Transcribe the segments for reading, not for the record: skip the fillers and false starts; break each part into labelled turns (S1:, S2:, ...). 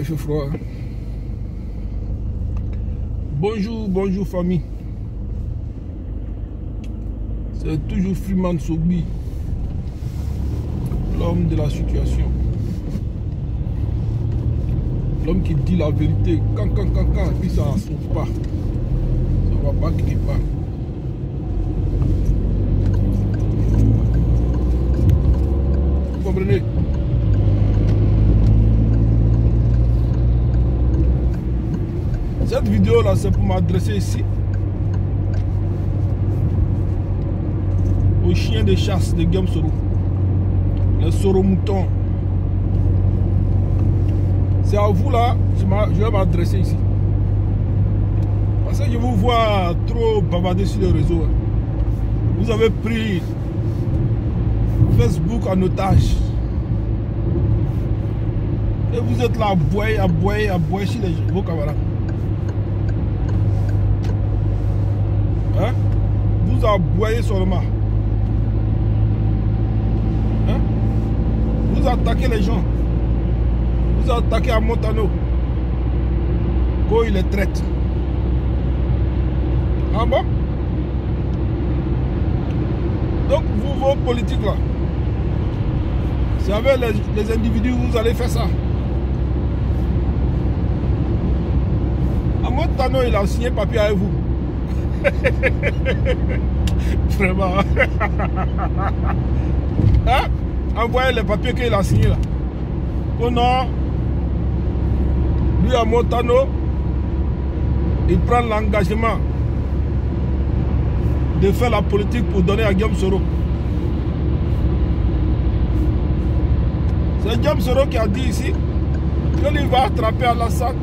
S1: il fait froid. Bonjour, bonjour famille. C'est toujours Freeman Sogbi, l'homme de la situation. L'homme qui dit la vérité quand, et puis ça ne sauve pas. Ça ne va pas quelque part. Vous comprenez? Cette vidéo là, c'est pour m'adresser ici aux chiens de chasse de Guillaume Soro, les Soro-moutons. C'est à vous là, je vais m'adresser ici. Parce que je vous vois trop bavarder sur les réseaux. Vous avez pris Facebook en otage. Et vous êtes là à boyer chez vos camarades. Hein? Vous aboyez seulement. Hein? Vous attaquez les gens. Vous attaquez à Montano. Quand il les traite. Ah bon? Donc vous, vos politiques là, c'est avec les individus vous allez faire ça. À Montano, il a signé papier avec vous. Vraiment. Hein? Envoyez les papiers qu'il a signés là. Oh non. Lui à Montano, il prend l'engagement de faire la politique pour donner à Guillaume Soro. C'est Guillaume Soro qui a dit ici qu'il va attraper Alassane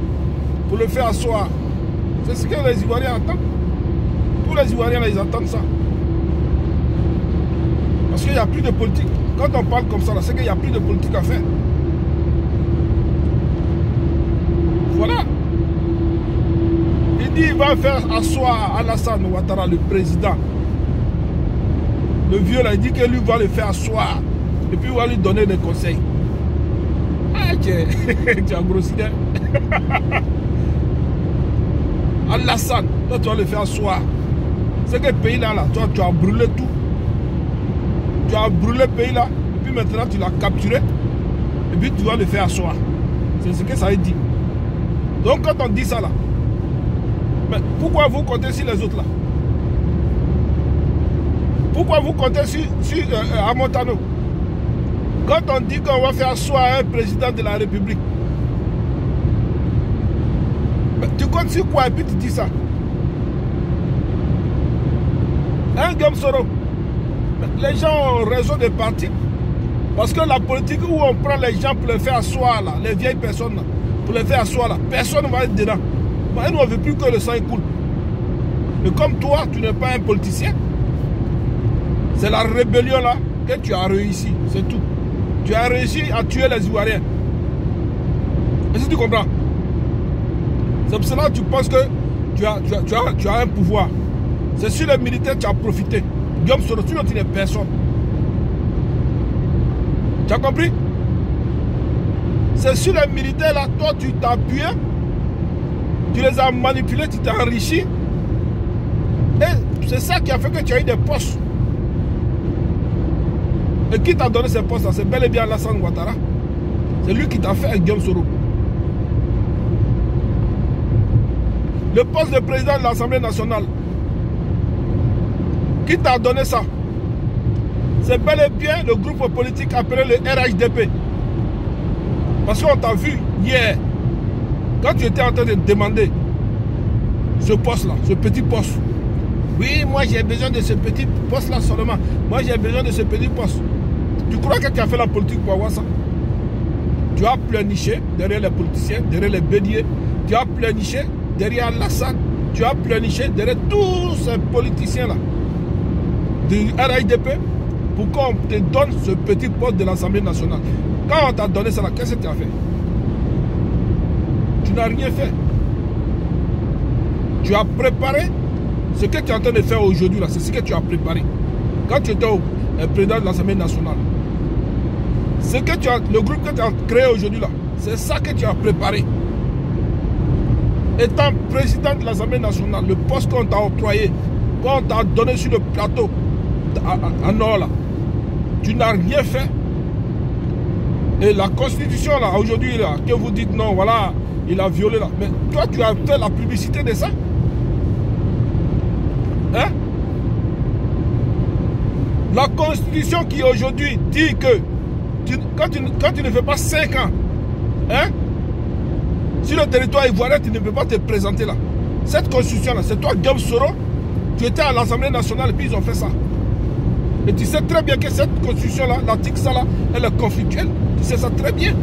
S1: pour le faire asseoir. C'est ce que les Ivoiriens attendent. Tous les Ivoiriens, là, ils entendent ça. Parce qu'il n'y a plus de politique. Quand on parle comme ça, c'est qu'il n'y a plus de politique à faire. Voilà. Il dit qu'il va faire asseoir Alassane Ouattara, le président. Le vieux, là, il dit que lui va le faire asseoir. Et puis il va lui donner des conseils. Ah, tu as grossi. Alassane, toi, tu vas le faire asseoir. C'est que le pays là, toi, tu as brûlé tout. Tu as brûlé le pays là, et puis maintenant tu l'as capturé, et puis tu vas le faire asseoir. C'est ce que ça veut dire. Donc quand on dit ça là, mais pourquoi vous comptez sur les autres là? Pourquoi vous comptez sur à Montano? Quand on dit qu'on va faire asseoir un président de la République, mais tu comptes sur quoi et puis tu dis ça? Hein, Guillaume Soro? Les gens ont raison de partir. Parce que la politique où on prend les gens pour les faire asseoir là, les vieilles personnes là, pour les faire asseoir là, personne ne va être dedans. Nous on ne veut plus que le sang coule. Mais comme toi, tu n'es pas un politicien, c'est la rébellion là que tu as réussi, c'est tout. Tu as réussi à tuer les Ivoiriens. Est-ce que tu comprends? C'est pour cela que tu penses que tu as un pouvoir. C'est sur les militaires que tu as profité. Guillaume Soro, tu n'es personne. Tu as compris? C'est sur les militaires là, toi tu t'es appuyé, tu les as manipulés, tu t'es enrichi. Et c'est ça qui a fait que tu as eu des postes. Et qui t'a donné ces postes là? C'est bel et bien Alassane Ouattara. C'est lui qui t'a fait avec Guillaume Soro. Le poste de président de l'Assemblée nationale, qui t'a donné ça? C'est bel et bien le groupe politique appelé le RHDP. Parce qu'on t'a vu hier, quand tu étais en train de demander ce poste-là, ce petit poste. Oui, moi j'ai besoin de ce petit poste-là seulement. Moi j'ai besoin de ce petit poste. Tu crois que tu as fait la politique pour avoir ça? Tu as pleurniché derrière les politiciens, derrière les béliers. Tu as pleurniché derrière Alassane. Tu as pleurniché derrière tous ces politiciens-là du RHDP pour qu'on te donne ce petit poste de l'Assemblée nationale. Quand on t'a donné ça, qu'est-ce que tu as fait? Tu n'as rien fait. Tu as préparé ce que tu es en train de faire aujourd'hui, c'est ce que tu as préparé. Quand tu étais président de l'Assemblée nationale, ce que tu as, le groupe que tu as créé aujourd'hui, C'est ça que tu as préparé. Étant président de l'Assemblée nationale, le poste qu'on t'a octroyé, qu'on t'a donné sur le plateau en or là, tu n'as rien fait. Et la constitution là, aujourd'hui là, que vous dites non, voilà, il a violé là. Mais toi, tu as fait la publicité de ça. Hein? La constitution qui aujourd'hui dit que quand tu ne fais pas 5 ans, hein, sur le territoire ivoirien, tu ne peux pas te présenter là. Cette constitution là, c'est toi, Guillaume Soro, tu étais à l'Assemblée nationale et puis ils ont fait ça. Et tu sais très bien que cette constitution là, l'article ça là, elle est conflictuelle. Tu sais ça très bien.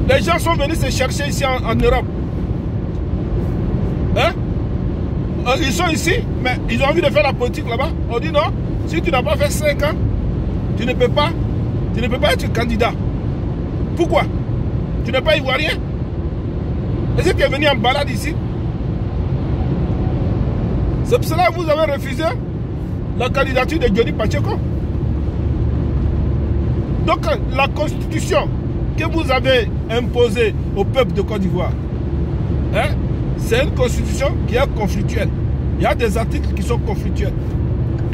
S1: Les gens sont venus se chercher ici en Europe. Hein? Ils sont ici, mais ils ont envie de faire la politique là-bas. On dit non, si tu n'as pas fait 5 ans, tu ne peux pas être candidat. Pourquoi? Tu n'es pas ivoirien? Est-ce que tu es venu en balade ici? C'est pour cela que vous avez refusé la candidature de Johnny Pacheco. Donc la constitution que vous avez imposée au peuple de Côte d'Ivoire, hein, c'est une constitution qui est conflictuelle. Il y a des articles qui sont conflictuels.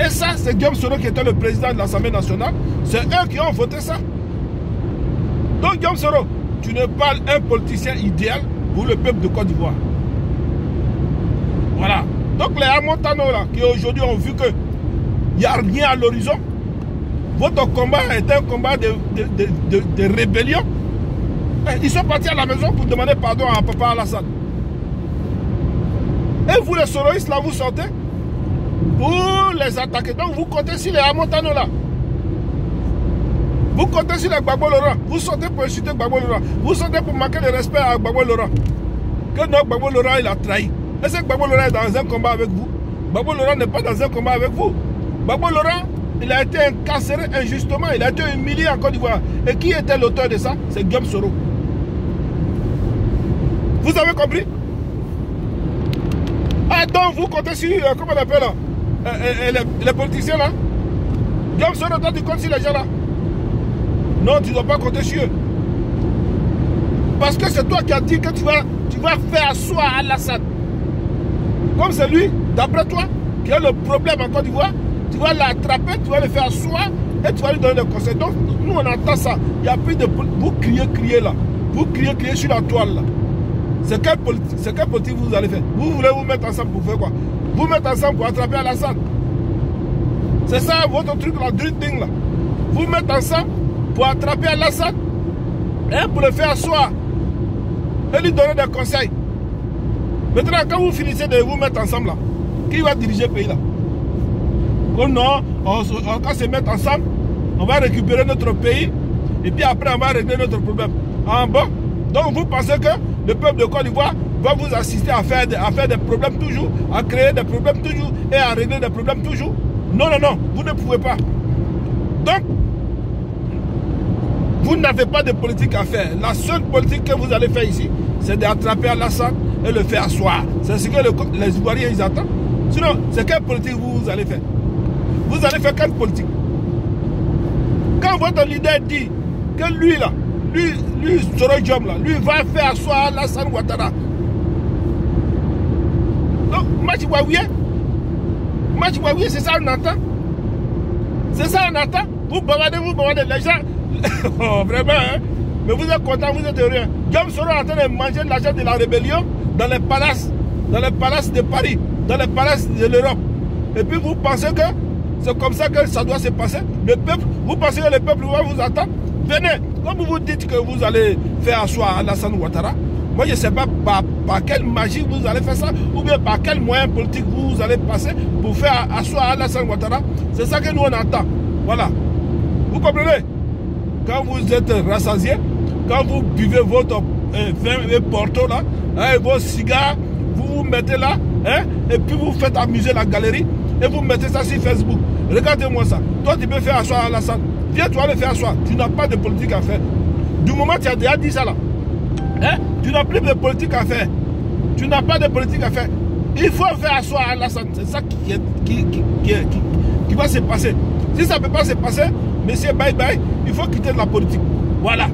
S1: Et ça, c'est Guillaume Soro qui était le président de l'Assemblée nationale. C'est eux qui ont voté ça. Donc Guillaume Soro, tu n'es pas un politicien idéal pour le peuple de Côte d'Ivoire. Voilà. Donc les Amontano là, qui aujourd'hui ont vu qu'il n'y a rien à l'horizon, votre combat est un combat de rébellion. Ils sont partis à la maison pour demander pardon à Papa Alassane. Et vous les soroïstes là, vous sortez pour les attaquer. Donc vous comptez sur les Amontano là. Vous comptez sur les Gbagbo Laurent. Vous sortez pour insulter Gbagbo Laurent. Vous sortez pour manquer de respect à Gbagbo Laurent. Que notre Gbagbo Laurent il a trahi. Est-ce que Gbagbo Laurent est dans un combat avec vous? Gbagbo Laurent n'est pas dans un combat avec vous. Gbagbo Laurent, il a été incarcéré injustement. Il a été humilié en Côte d'Ivoire. Et qui était l'auteur de ça? C'est Guillaume Soro. Vous avez compris? Ah, donc vous comptez sur, comment on appelle là, les politiciens là? Guillaume Soro, toi tu comptes sur les gens là? Non, tu ne dois pas compter sur eux. Parce que c'est toi qui as dit que tu vas faire asseoir Alassane. Comme c'est lui, d'après toi, qui a le problème en Côte d'Ivoire, tu vas l'attraper, tu vas le faire asseoir et tu vas lui donner des conseils. Donc, nous, on entend ça. Il n'y a plus de... Vous criez là. Vous criez sur la toile là. C'est quelle politique vous allez faire? Vous voulez vous mettre ensemble pour faire quoi? Vous mettre ensemble pour attraper Alassane. C'est ça votre truc là, dream thing là. Vous mettre ensemble pour attraper Alassane et pour le faire asseoir et lui donner des conseils. Maintenant, quand vous finissez de vous mettre ensemble là, qui va diriger le pays là? Oh non, on va se mettre ensemble, on va récupérer notre pays et puis après on va régler notre problème. Ah bon? Donc vous pensez que le peuple de Côte d'Ivoire va vous assister à faire des problèmes toujours, à créer des problèmes toujours et à régler des problèmes toujours? Non, non, non, vous ne pouvez pas. Donc, vous n'avez pas de politique à faire. La seule politique que vous allez faire ici, c'est d'attraper Alassane et le faire asseoir. C'est ce que les Ivoiriens ils attendent. Sinon, c'est quelle politique vous allez faire? Vous allez faire quelle politique? Quand votre leader dit que lui là, lui Soro Diom là, lui va faire asseoir Alassane Ouattara. Donc, Machiwaouye, c'est ça on entend. C'est ça on entend. Vous bavardez les gens. Oh, vraiment, hein? Mais vous êtes content, vous êtes heureux. Guillaume Soro est en train de manger de l'argent de la rébellion dans les palaces de Paris, dans les palaces de l'Europe. Et puis vous pensez que c'est comme ça que ça doit se passer? Le peuple, vous pensez que le peuple va vous attendre? Venez, comme vous dites que vous allez faire asseoir Alassane Ouattara, moi je ne sais pas par quelle magie vous allez faire ça, ou bien par quel moyen politique vous allez passer pour faire asseoir Alassane Ouattara. C'est ça que nous on attend. Voilà. Vous comprenez? Quand vous êtes rassasié, quand vous buvez votre vin et porto là, hein, et vos cigares, vous vous mettez là, hein, et puis vous faites amuser la galerie, et vous mettez ça sur Facebook. Regardez-moi ça. Toi, tu peux faire asseoir Alassane. Viens, tu vas le faire asseoir. Tu n'as pas de politique à faire. Du moment que tu as déjà dit ça là, hein, tu n'as plus de politique à faire. Tu n'as pas de politique à faire. Il faut faire asseoir Alassane. C'est ça qui va se passer. Si ça ne peut pas se passer, monsieur, bye bye, il faut quitter la politique. Voilà.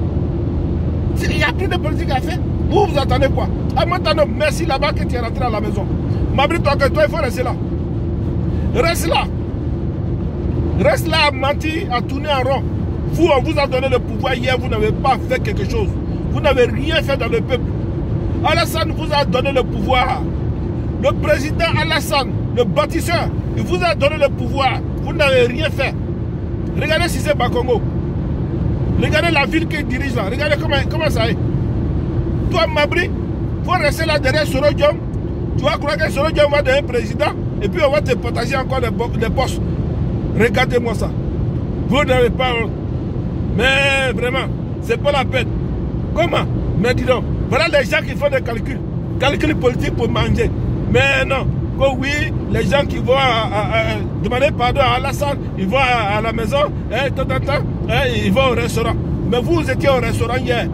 S1: Il n'y a plus de politique à faire. Vous attendez quoi? Ah, maintenant, merci là-bas que tu es rentré à la maison. Mabri, toi, il faut rester là. Reste là. Reste là à mentir, à tourner en rond. Vous, on vous a donné le pouvoir hier, vous n'avez pas fait quelque chose. Vous n'avez rien fait dans le peuple. Alassane vous a donné le pouvoir. Le président Alassane, le bâtisseur, il vous a donné le pouvoir. Vous n'avez rien fait. Regardez si c'est Bakongo. Regardez la ville qu'il dirige là. Regardez comment ça est. Toi, Mabri, il faut rester là derrière Soro Diom. Tu vas croire que Soro Diom va devenir président et puis on va te partager encore des postes. Regardez-moi ça. Vous n'avez pas... Mais vraiment, c'est pas la peine. Comment? Mais dis donc, voilà les gens qui font des calculs. Calculs politiques pour manger. Mais non. Que oui, les gens qui vont demander pardon à Alassane, ils vont à la maison, ils vont au restaurant. Mais vous étiez au restaurant hier.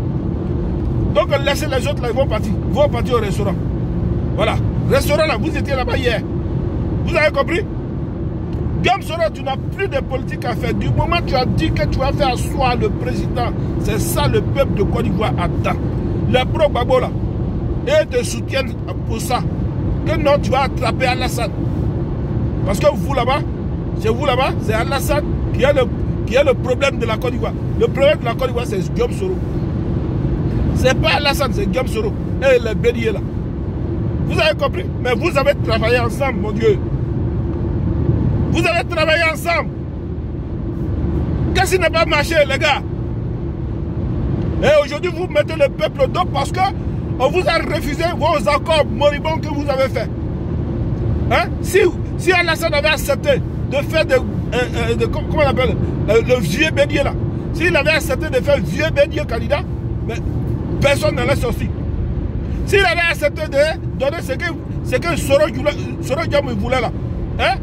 S1: Donc laissez les autres là, ils vont partir. Ils vont partir au restaurant. Voilà. Restaurant là, vous étiez là-bas hier. Vous avez compris? Guillaume Soro, tu n'as plus de politique à faire. Du moment où tu as dit que tu vas faire asseoir le président, c'est ça le peuple de Côte d'Ivoire attend. Les pro-Gbagbo là, et te soutiennent pour ça. Que non, tu vas attraper Alassane. Parce que vous là-bas, c'est Alassane qui est le problème de la Côte d'Ivoire. Le problème de la Côte d'Ivoire, c'est Guillaume Soro. C'est pas Alassane, c'est Guillaume Soro. Et les béliers là. Vous avez compris? Mais vous avez travaillé ensemble, mon Dieu. Vous avez travaillé ensemble. Qu'est-ce qui n'a pas marché, les gars? Et aujourd'hui, vous mettez le peuple au dos parce que on vous a refusé vos accords moribonds que vous avez faits. Hein? Si Alassane avait accepté de faire comment on appelle le vieux bédier là, s'il avait accepté de faire vieux bédier candidat, mais personne ne l'a sorti. S'il avait accepté de donner ce que Soro Diom voulait là, hein?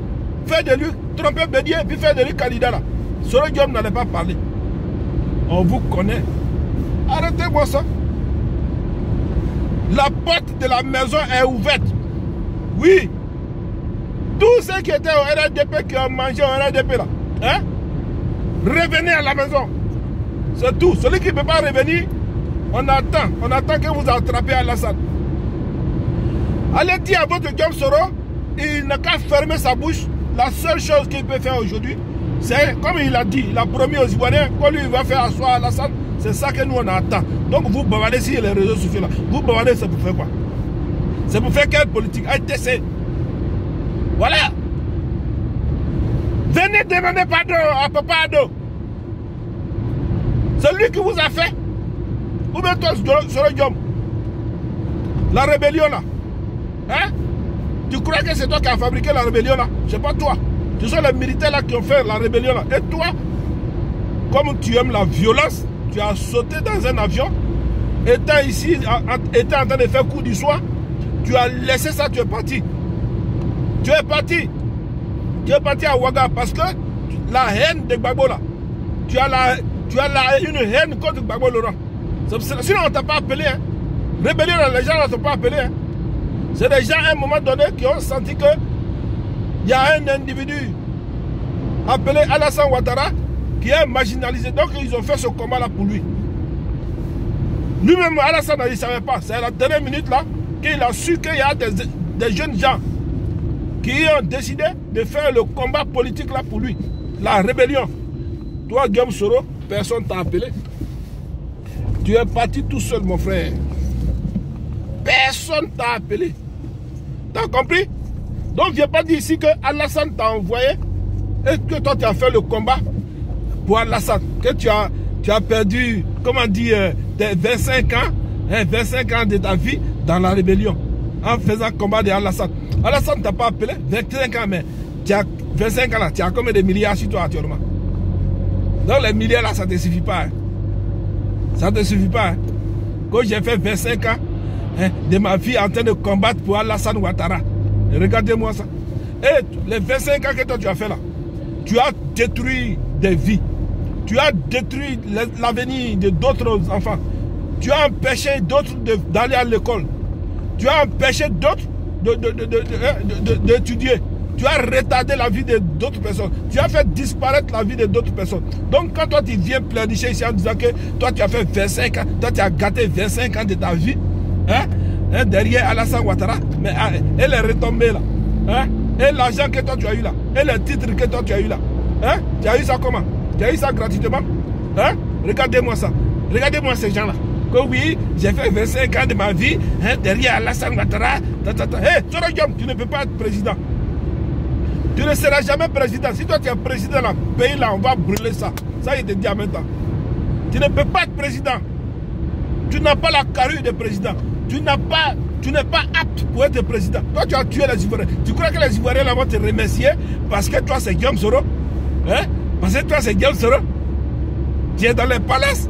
S1: Faire de lui, tromper bédier, puis faire de lui candidat là, Soro Diom n'allait pas parler. On vous connaît. Arrêtez-moi ça. La porte de la maison est ouverte. Oui. Tous ceux qui étaient au RDP, qui ont mangé au RDP là, hein? Revenez à la maison. C'est tout. Celui qui ne peut pas revenir, on attend que vous attrapiez Alassane. Allez dire à votre Guillaume Soro, il n'a qu'à fermer sa bouche. La seule chose qu'il peut faire aujourd'hui, c'est, comme il a dit, il a promis aux Ivoiriens, quand lui il va faire asseoir Alassane, c'est ça que nous on attend. Donc vous bavardez sur les réseaux sociaux là. Vous bavardez, c'est pour faire quoi? C'est pour faire quelle politique? ATC. Voilà. Venez demander pardon à Papa Ado. C'est lui qui vous a fait. Ou bien toi, Soro Diom. La rébellion là. Hein? Tu crois que c'est toi qui as fabriqué la rébellion là? C'est pas toi. Ce sont les militaires là qui ont fait la rébellion là. Et toi, comme tu aimes la violence, tu as sauté dans un avion, étant ici, étant en train de faire coup du soir, tu as laissé ça, tu es parti. Tu es parti. Tu es parti à Ouaga parce que la haine de Gbagbo là, tu as une haine contre Gbagbo Laurent. Sinon on ne t'a pas appelé. Hein. Rébellion, les gens ne t'ont pas appelé. Hein. C'est des gens à un moment donné qui ont senti que il y a un individu appelé Alassane Ouattara qui est marginalisé. Donc ils ont fait ce combat là pour lui. Lui-même, Alassane, il ne savait pas. C'est à la dernière minute là qu'il a su qu'il y a des jeunes gens qui ont décidé de faire le combat politique là pour lui. La rébellion. Toi, Guillaume Soro, personne ne t'a appelé. Tu es parti tout seul, mon frère. Personne ne t'a appelé. T'as compris? Donc, je n'ai pas dit ici que Alassane t'a envoyé et que toi, tu as fait le combat pour Alassane. Que tu as perdu, comment dire, 25 ans, hein, 25 ans de ta vie dans la rébellion en faisant combat de Alassane. Alassane ne t'a pas appelé, 25 ans, mais tu as 25 ans là, tu as combien de milliards sur toi actuellement? Donc, les milliards là, ça ne te suffit pas. Hein. Ça ne te suffit pas. Hein. Quand j'ai fait 25 ans hein, de ma vie en train de combattre pour Alassane Ouattara, regardez-moi ça. Et les 25 ans que toi tu as fait là, tu as détruit des vies. Tu as détruit l'avenir de d'autres enfants. Tu as empêché d'autres d'aller à l'école. Tu as empêché d'autres d'étudier. Tu as retardé la vie d'autres personnes. Tu as fait disparaître la vie de d'autres personnes. Donc quand toi tu viens pleurnicher ici en disant que toi tu as fait 25 ans, toi tu as gâté 25 ans de ta vie, hein, derrière Alassane Ouattara, mais elle est retombée là. Hein, et l'argent que toi tu as eu là, et les titres que toi tu as eu là, hein, tu as eu ça comment? Tu as eu ça gratuitement? Hein? Regardez-moi ça. Regardez-moi ces gens là. Que oui, j'ai fait 25 ans de ma vie, hein, derrière Alassane Ouattara. Hé, Soro Diom, tu ne peux pas être président. Tu ne seras jamais président. Si toi tu es président dans le pays là, on va brûler ça. Ça, il te dit en même temps. Tu ne peux pas être président. Tu n'as pas la carrure de président. Tu n'es pas apte pour être président. Toi, tu as tué les Ivoiriens. Tu crois que les Ivoiriens là vont te remercier parce que toi, c'est Guillaume Soro? Hein? Parce que toi, c'est Guillaume Soro? Tu es dans les palaces.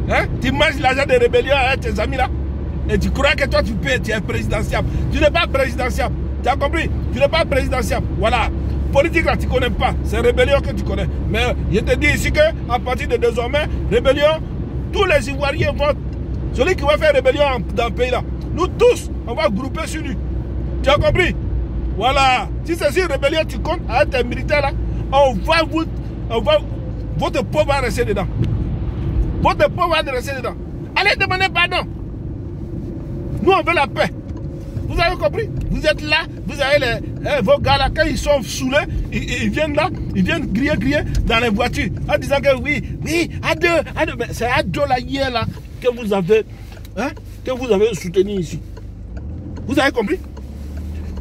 S1: Hein? Tu manges l'argent de rébellion avec tes amis là. Et tu crois que toi, tu es présidentiable. Tu n'es pas présidentiable. Tu as compris? Tu n'es pas présidentiable. Voilà. Politique là, tu ne connais pas. C'est rébellion que tu connais. Mais je te dis ici qu'à partir de désormais, rébellion, tous les Ivoiriens vont. Celui qui va faire rébellion dans le pays là, nous tous, on va grouper sur lui. Tu as compris? Voilà. Si c'est une rébellion, tu comptes avec tes militaires là, votre pauvre va rester dedans. Votre pauvre va rester dedans. Allez demander pardon. Nous, on veut la paix. Vous avez compris? Vous êtes là, vous avez vos gars là, quand ils sont saoulés, ils viennent là, ils viennent crier dans les voitures en disant que oui, à deux. Mais c'est à deux là, hier là, que vous avez soutenu ici. Vous avez compris?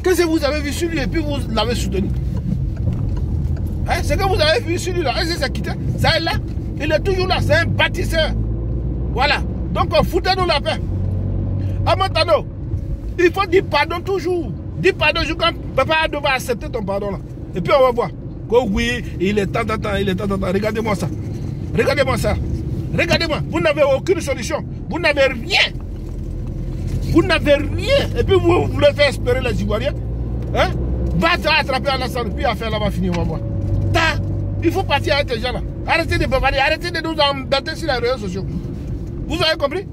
S1: Qu'est-ce que vous avez vu sur lui et puis vous l'avez soutenu? Hein? C'est que vous avez vu sur lui là, est-ce que c'est quitté? Ça est là, il est toujours là, c'est un bâtisseur. Voilà. Donc foutez-nous la paix. Amatano, il faut dire pardon toujours. Dis pardon quand papa devra accepter ton pardon là. Et puis on va voir. Que oui, il est temps, il est temps. Regardez-moi ça. Regardez-moi ça. Regardez-moi. Vous n'avez aucune solution. Vous n'avez rien. Vous n'avez rien. Et puis vous voulez faire espérer les Ivoiriens. Hein? Va attraper Alassane, puis affaire là va finir, on va voir. Il faut partir avec ces gens là. Arrêtez de bavarder, arrêtez de nous embêter sur les réseaux sociaux. Vous avez compris?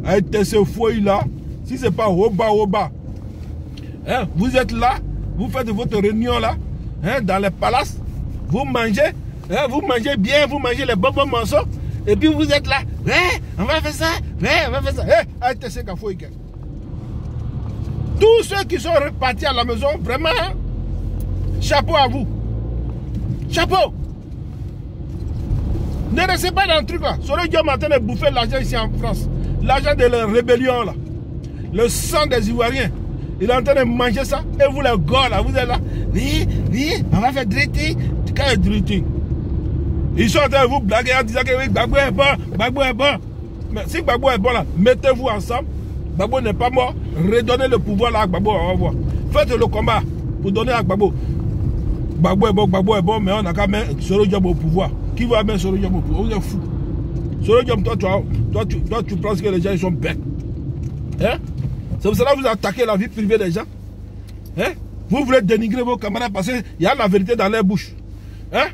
S1: Arrêtez ce fouille là. Si ce n'est pas au bas. Hein? Vous êtes là, vous faites votre réunion là, hein, dans les palaces, vous mangez, hein, vous mangez bien, vous mangez les bons morceaux, et puis vous êtes là, ouais, on va faire ça, ouais, on va faire ça. Arrêtez ce qu'il faut. Tous ceux qui sont repartis à la maison, vraiment, hein, chapeau à vous. Chapeau. Ne restez pas dans le truc là. Soro Diom est en train de bouffer l'argent ici en France. L'argent de la rébellion là. Le sang des Ivoiriens. Il est en train de manger ça. Et vous les gars là, vous êtes là. Oui, on va faire drifting. Quel drifting? Ils sont en train de vous blaguer en disant que oui, Gbagbo est bon. Mais si Gbagbo est bon là, mettez-vous ensemble. Gbagbo n'est pas mort. Redonnez le pouvoir là à Gbagbo. On va voir. Faites le combat pour donner à Gbagbo. Gbagbo est bon, mais on n'a qu'à mettre Soro Diom au pouvoir. Qui va mettre Soro Diom au pouvoir? Vous êtes fou. Soro Diom, toi, tu penses que les gens ils sont bêtes. Hein? C'est pour cela que vous attaquez la vie privée des gens. Hein? Vous voulez dénigrer vos camarades parce qu'il y a la vérité dans leur bouche. Hein?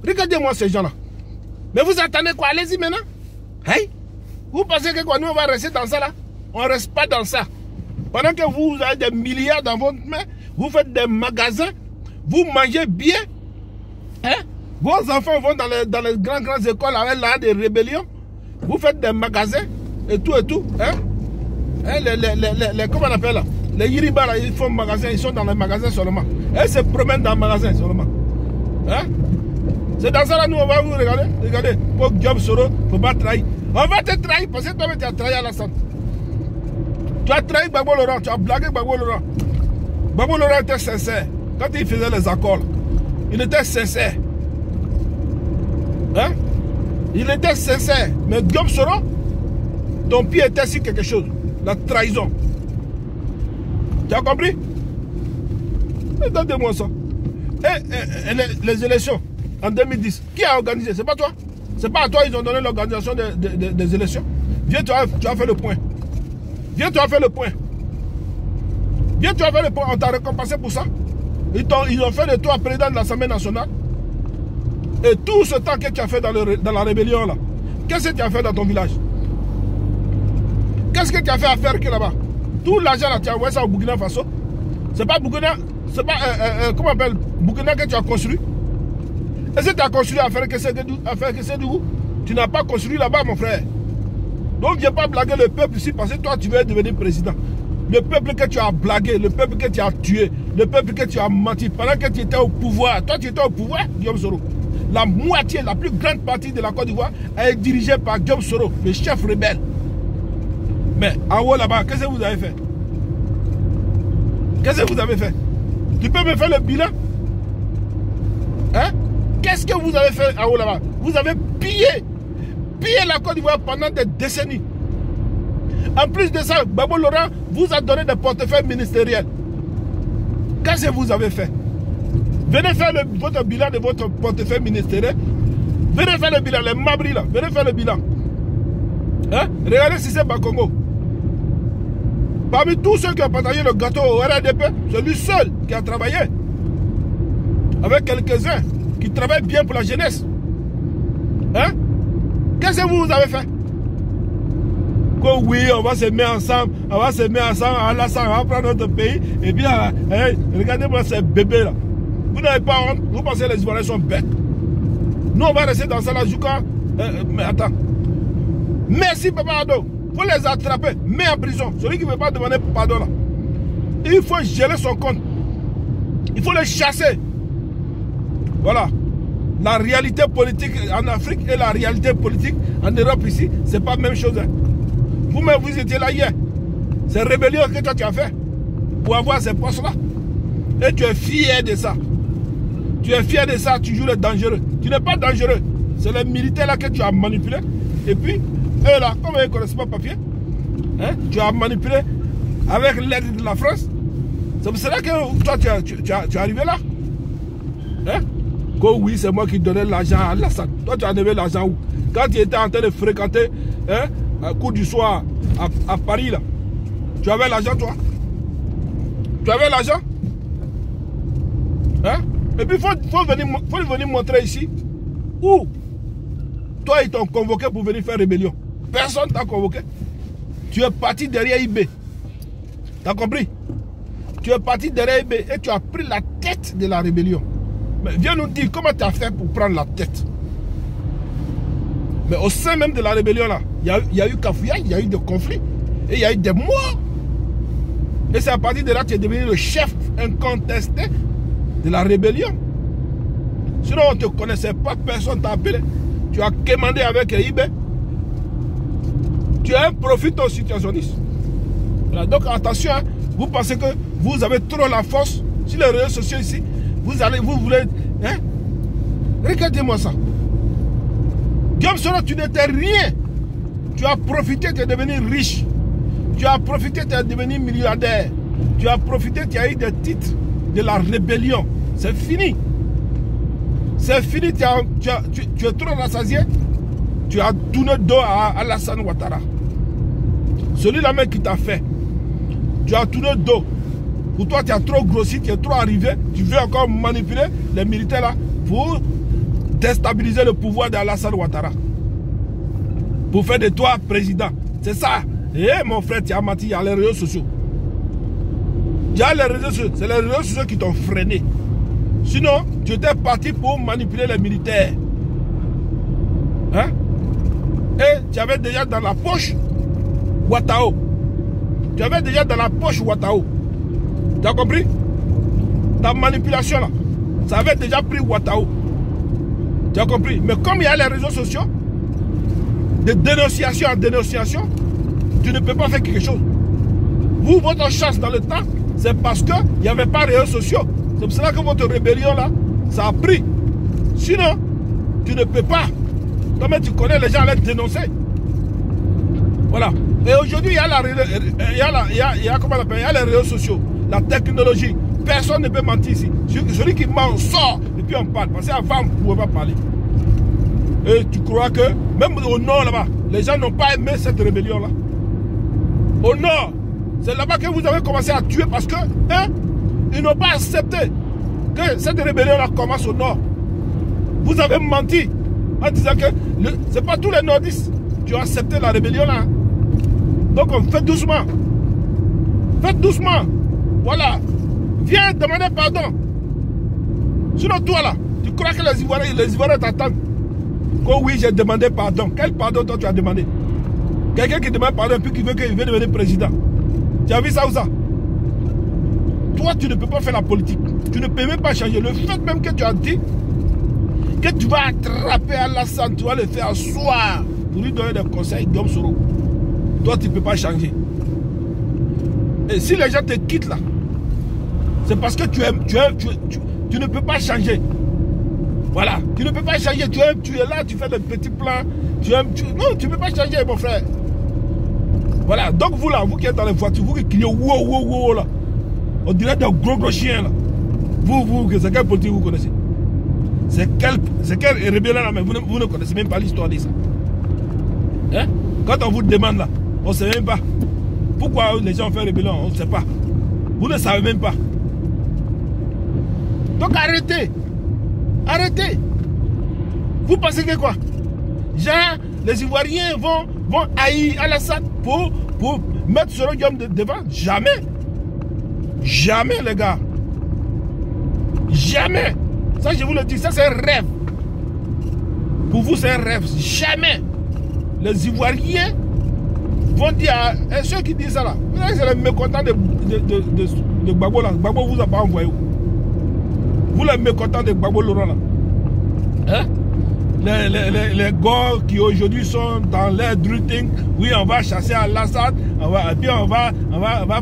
S1: Regardez-moi ces gens-là. Mais vous attendez quoi? Allez-y maintenant. Hein? Vous pensez que quoi, nous on va rester dans ça là? On ne reste pas dans ça. Pendant que vous avez des milliards dans votre main, vous faites des magasins, vous mangez bien. Hein? Vos enfants vont dans les grandes écoles avec l'art de rébellion. Vous faites des magasins et tout. Hein? Comment on appelle là? Les Yiriba là, ils font magasin, ils sont dans les magasins seulement. Ils se promènent dans les magasins seulement. Hein? C'est dans ça là, nous on va vous regarder. Regardez, pour Guillaume Soro, il ne faut pas trahir. On va te trahir parce que toi-même tu as trahi Alassane. Tu as trahi Gbagbo Laurent, tu as blagué Gbagbo Laurent. Gbagbo Laurent était sincère. Quand il faisait les accords, il était sincère. Hein? Il était sincère. Mais Guillaume Soro, ton pied était sur quelque chose. La trahison. Tu as compris? Regardez-moi ça. Et les élections en 2010, qui a organisé? C'est pas toi? C'est pas à toi ils ont donné l'organisation des élections? Viens, tu as fait le point. Viens, tu as fait le point. Viens, tu as fait le point. On t'a récompensé pour ça. Ils ont fait de toi président de l'Assemblée nationale. Et tout ce temps que tu as fait dans la rébellion là, qu'est-ce que tu as fait dans ton village? Qu'est-ce que tu as fait à faire que là-bas? Tout l'argent là, tu as envoyé ça au Burkina Faso. C'est pas Burkina, c'est pas, comment on appelle, Burkina que tu as construit? Est-ce que tu as construit à faire que c'est du goût? Tu n'as pas construit là-bas, mon frère. Donc, viens pas blaguer le peuple ici parce que toi, tu veux devenir président. Le peuple que tu as blagué, le peuple que tu as tué, le peuple que tu as menti pendant que tu étais au pouvoir. Toi, tu étais au pouvoir, Guillaume Soro. La moitié, la plus grande partie de la Côte d'Ivoire est dirigée par Guillaume Soro, le chef rebelle. Mais en haut là-bas, qu'est-ce que vous avez fait? Qu'est-ce que vous avez fait? Tu peux me faire le bilan? Hein? Qu'est-ce que vous avez fait en haut là-bas? Vous avez pillé la Côte d'Ivoire pendant des décennies. En plus de ça, Babo Laurent vous a donné des portefeuilles ministériels. Qu'est-ce que vous avez fait? Venez faire votre bilan de votre portefeuille ministériel. Venez faire le bilan, les Mabri là. Venez faire le bilan. Hein? Regardez si c'est Bakongo. Parmi tous ceux qui ont partagé le gâteau au RDP, c'est lui seul qui a travaillé. Avec quelques-uns qui travaillent bien pour la jeunesse. Hein? Qu'est-ce que vous avez fait? Que oui, on va se mettre ensemble, on va prendre notre pays, et puis, regardez-moi ces bébés là. Vous n'avez pas honte, vous pensez que les Ivoiriens sont bêtes. Nous, on va rester dans ça là jusqu'à... mais attends. Merci, Papa Ado. Il faut les attraper, mais en prison. Celui qui ne veut pas demander pardon là. Il faut geler son compte. Il faut les chasser. Voilà. La réalité politique en Afrique et la réalité politique en Europe ici, c'est pas la même chose. Hein. Vous-même, vous étiez là hier. C'est rébellion que toi tu as fait pour avoir ces postes-là. Et tu es fier de ça. Tu es fier de ça, tu joues le dangereux. Tu n'es pas dangereux. C'est les militaires là que tu as manipulé. Et puis, eux là, comme ils ne connaissent pas le papier, hein, tu as manipulé avec l'aide de la France. C'est pour cela que toi tu es arrivé là. Hein? Que oui, c'est moi qui donnais l'argent à Alassane. Toi, tu as donné l'argent où? Quand tu étais en train de fréquenter un cours du soir à Paris, là, tu avais l'argent, toi? Tu avais l'argent? Hein? Et puis, il faut venir montrer ici où toi, ils t'ont convoqué pour venir faire rébellion. Personne ne t'a convoqué. Tu es parti derrière IB. Tu as compris? Tu es parti derrière IB et tu as pris la tête de la rébellion. Mais viens nous dire comment tu as fait pour prendre la tête. Mais au sein même de la rébellion là, il y a eu cafouillage, il y a eu des conflits, et il y a eu des morts. Et c'est à partir de là que tu es devenu le chef incontesté de la rébellion. Sinon on ne te connaissait pas, personne ne t'a appelé. Tu as commandé avec IB. Tu es un profito situationniste. Voilà, donc attention, hein, vous pensez que vous avez trop la force sur les réseaux sociaux ici. Vous voulez... Hein? Regardez-moi ça. Guillaume Soro, tu n'étais rien. Tu as profité, tu es devenu riche. Tu as profité, tu es devenu milliardaire. Tu as profité, tu as eu des titres de la rébellion. C'est fini. C'est fini, tu es trop rassasié. Tu as tourné dos à Alassane Ouattara. Celui-là même qui t'a fait. Tu as tourné dos. Pour toi, tu as trop grossi, tu es trop arrivé. Tu veux encore manipuler les militaires là pour déstabiliser le pouvoir d'Alassane Ouattara. Pour faire de toi président. C'est ça. Et mon frère, tu as menti, il y a les réseaux sociaux. C'est les réseaux sociaux qui t'ont freiné. Sinon, tu étais parti pour manipuler les militaires. Hein? Et tu avais déjà dans la poche Ouattao. Tu avais déjà dans la poche Ouattao. Tu as compris? Ta manipulation là, ça avait déjà pris Ouattao. Tu as compris? Mais comme il y a les réseaux sociaux, de dénonciation en dénonciation, tu ne peux pas faire quelque chose. Vous, votre chance dans le temps, c'est parce qu'il n'y avait pas de réseaux sociaux. C'est pour cela que votre rébellion là, ça a pris. Sinon, tu ne peux pas. Comme tu connais, les gens allaient te dénoncer. Voilà. Et aujourd'hui, il y a les réseaux sociaux, la technologie. Personne ne peut mentir ici. Celui qui ment sort et puis on parle. Parce qu'avant, on ne pouvait pas parler. Et tu crois que, même au nord là-bas, les gens n'ont pas aimé cette rébellion-là. Au nord, c'est là-bas que vous avez commencé à tuer parce que, ils n'ont pas accepté que cette rébellion-là commence au nord. Vous avez menti en disant que ce n'est pas tous les nordistes qui ont accepté la rébellion-là. Donc on fait doucement. Faites doucement. Voilà. Viens demander pardon. Sinon, toi là, tu crois que les Ivoiriens t'attendent? Oh oui, j'ai demandé pardon. Quel pardon toi tu as demandé? Quelqu'un qui demande pardon et puis qui veut qu'il vienne devenir président. Tu as vu ça ou ça? Toi, tu ne peux pas faire la politique. Tu ne peux même pas changer. Le fait même que tu as dit que tu vas attraper Alassane, tu vas le faire asseoir pour lui donner des conseils, Guillaume Soro. Toi, tu ne peux pas changer. Et si les gens te quittent là, c'est parce que tu ne peux pas changer. Voilà, tu ne peux pas changer. Tu es là, tu fais des petits plans. Non, tu ne peux pas changer, mon frère. Voilà, donc vous là, vous qui êtes dans les voitures, vous qui criez wow, wow, wow là, on dirait des gros chiens là. Vous, c'est quelle politique vous connaissez? C'est quel rébellion là, mais vous ne connaissez même pas l'histoire de ça. Hein? Quand on vous demande là, on ne sait même pas. Pourquoi les gens font rébellion, on ne sait pas. Vous ne savez même pas. Donc arrêtez. Arrêtez. Vous pensez que quoi? Genre, les Ivoiriens vont haïr Alassane pour mettre ce Guillaume devant? Jamais. Jamais, les gars. Jamais. Ça, je vous le dis, ça c'est un rêve. Pour vous, c'est un rêve. Jamais. Les Ivoiriens vont dire à ceux qui disent ça là, c'est les mécontents de Gbagbo là. Gbagbo vous a pas envoyé où? Vous les mécontents de Gbagbo Laurent là. Hein? Les gars qui aujourd'hui sont dans l'air drutting, oui, on va chasser Alassane, puis on va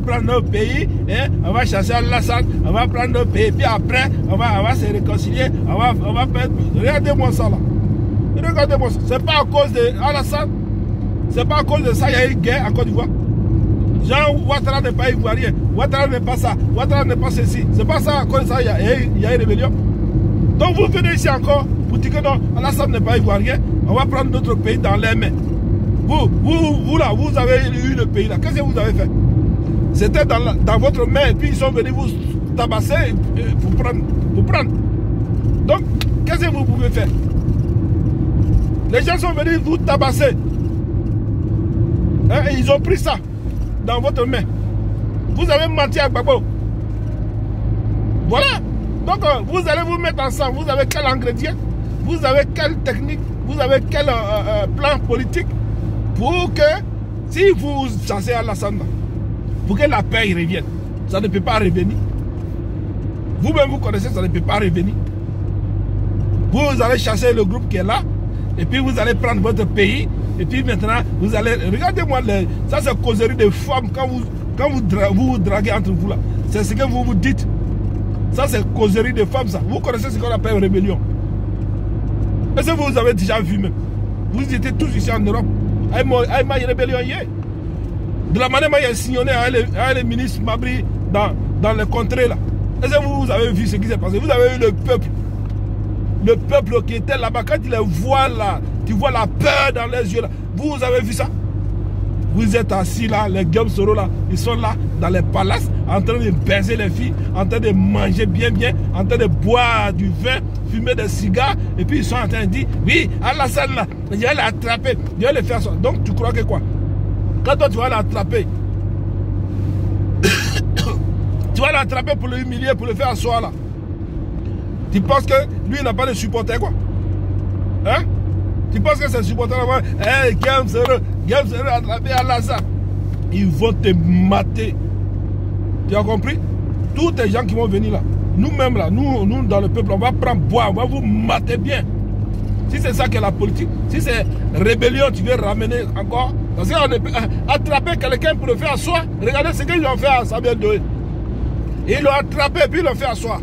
S1: prendre nos pays, hein, on va chasser Alassane, on va prendre nos pays, puis après, on va se réconcilier, on va perdre. Regardez-moi ça là. Regardez-moi ça. C'est pas à cause de Alassane, c'est pas à cause de ça qu'il y a eu une guerre en Côte d'Ivoire. Jean Ouattara n'est pas ivoirien, Ouattara n'est pas ça, Ouattara n'est pas ceci. C'est pas ça à cause de ça qu'il y a eu une rébellion. Donc vous venez ici encore pour dire que non, Alassane n'est pas ivoirien, on va prendre notre pays dans les mains. Vous là, vous avez eu le pays là, qu'est-ce que vous avez fait? C'était dans votre main et puis ils sont venus vous tabasser pour prendre. Donc, qu'est-ce que vous pouvez faire? Les gens sont venus vous tabasser. Hein, et ils ont pris ça dans votre main. Vous avez menti à Gbagbo. Voilà. Donc, vous allez vous mettre ensemble. Vous avez quel ingrédient? Vous avez quelle technique? Vous avez quel plan politique pour que, si vous chassez Alassane, pour que la paix revienne? Ça ne peut pas revenir. Vous-même, vous connaissez, ça ne peut pas revenir. Vous allez chasser le groupe qui est là, et puis vous allez prendre votre pays, et puis maintenant, vous allez... Regardez-moi, ça c'est causerie de femmes quand vous draguez entre vous là. C'est ce que vous vous dites. Ça c'est causerie de femmes ça. Vous connaissez ce qu'on appelle une rébellion. Est-ce que vous avez déjà vu même? Vous étiez tous ici en Europe. Il y a une rébellion hier. De la manière dont il y a signé à le ministre Mabri dans les contrées là. Est-ce que vous avez vu ce qui s'est passé? Vous avez vu le peuple. Le peuple qui était là-bas, quand il les voit là, tu vois la peur dans les yeux là. Vous avez vu ça? Vous êtes assis là, les Guillaume Soro là, ils sont là dans les palaces, en train de baiser les filles, en train de manger bien, en train de boire du vin, fumer des cigares, et puis ils sont en train de dire, oui, Alassane là, je vais l'attraper, je vais le faire ça. Donc tu crois que quoi? Quand toi tu vas l'attraper, tu vas l'attraper pour l'humilier, pour le faire asseoir là. Tu penses que lui il n'a pas de supporter quoi? Hein? Tu penses que c'est supporter là-bas? Hey, Guillaume Soro attrapé Alassane. Ils vont te mater. Tu as compris? Tous les gens qui vont venir là, nous-mêmes là, nous dans le peuple, on va prendre bois, on va vous mater bien. Si c'est ça que la politique, si c'est rébellion, tu veux ramener encore. Parce qu'on peut attraper quelqu'un pour le faire asseoir. Regardez ce qu'ils ont fait à Samuel Doe. Ils l'ont attrapé et puis ils l'ont fait asseoir.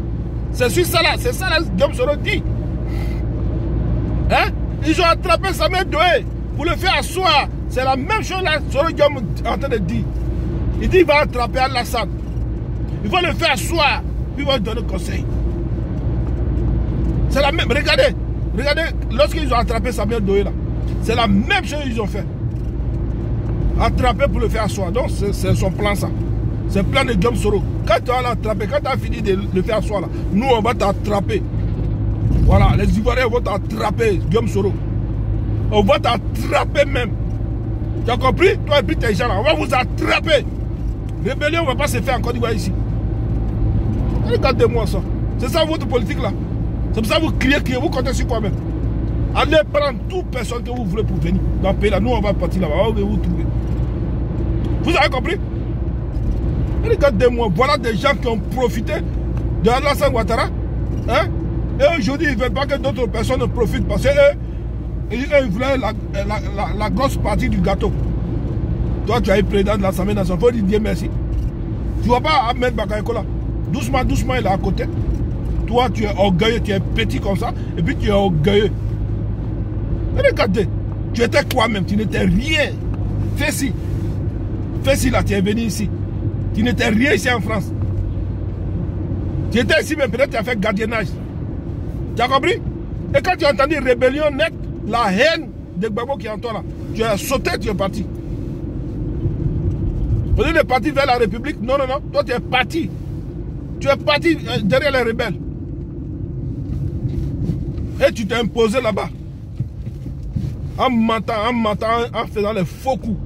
S1: C'est ça là, Guillaume Soro dit. Hein? Ils ont attrapé Samuel Doe pour le faire asseoir. C'est la même chose là, Soro Guillaume est en train de dire. Il dit qu'il va attraper Alassane. Il va le faire asseoir, puis il va lui donner conseil. C'est la même. Regardez, lorsqu'ils ont attrapé Samuel Doe là, c'est la même chose qu'ils ont fait. Attraper pour le faire asseoir. Donc c'est son plan ça. C'est le plan de Guillaume Soro. Quand tu vas l'attraper, quand tu as fini de le faire asseoir là, nous on va t'attraper. Voilà, les Ivoiriens vont t'attraper, Guillaume Soro. On va t'attraper même. Tu as compris? Toi et puis tes gens là, on va vous attraper. Rébellion ne va pas se faire en Côte d'Ivoire ici. Regardez-moi ça. C'est ça votre politique là. C'est pour ça que vous criez, vous comptez sur quoi même. Allez prendre toute personne que vous voulez pour venir dans le pays là. Nous on va partir là-bas, on va vous trouver. Vous avez compris? Regardez-moi, voilà des gens qui ont profité de Alassane Ouattara. Hein? Et aujourd'hui, ils ne veulent pas que d'autres personnes profitent parce qu'eux, ils voulaient la grosse partie du gâteau. Toi, tu as eu président de l'Assemblée nationale, il faut dire Dieu merci. Tu ne vois pas Ahmed Bakaïkola. Doucement, doucement, il est à côté. Toi, tu es orgueilleux, tu es petit comme ça, et puis tu es orgueilleux. Et regardez, tu étais quoi même? Tu n'étais rien. Fais ci. Fais ci là, tu es venu ici. Tu n'étais rien ici en France. Tu étais ici, mais peut-être tu as fait gardiennage. Tu as compris? Et quand tu as entendu rébellion nette, la haine de Gbagbo qui est en toi là, tu as sauté, tu es parti. Vous êtes parti vers la République? Non, non, non. Toi, tu es parti. Tu es parti derrière les rebelles. Et tu t'es imposé là-bas. En mentant, en faisant les faux coups.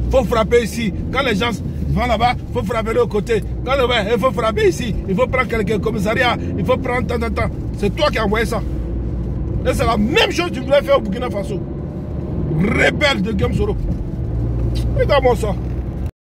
S1: Il faut frapper ici. Quand les gens vont là-bas, il faut frapper de l'autre côté. Quand il faut frapper ici. Il faut prendre quelqu'un au commissariat. Il faut prendre tant. C'est toi qui as envoyé ça. Et c'est la même chose que tu voulais faire au Burkina Faso. Rebelle de Guillaume Soro. Regarde-moi ça.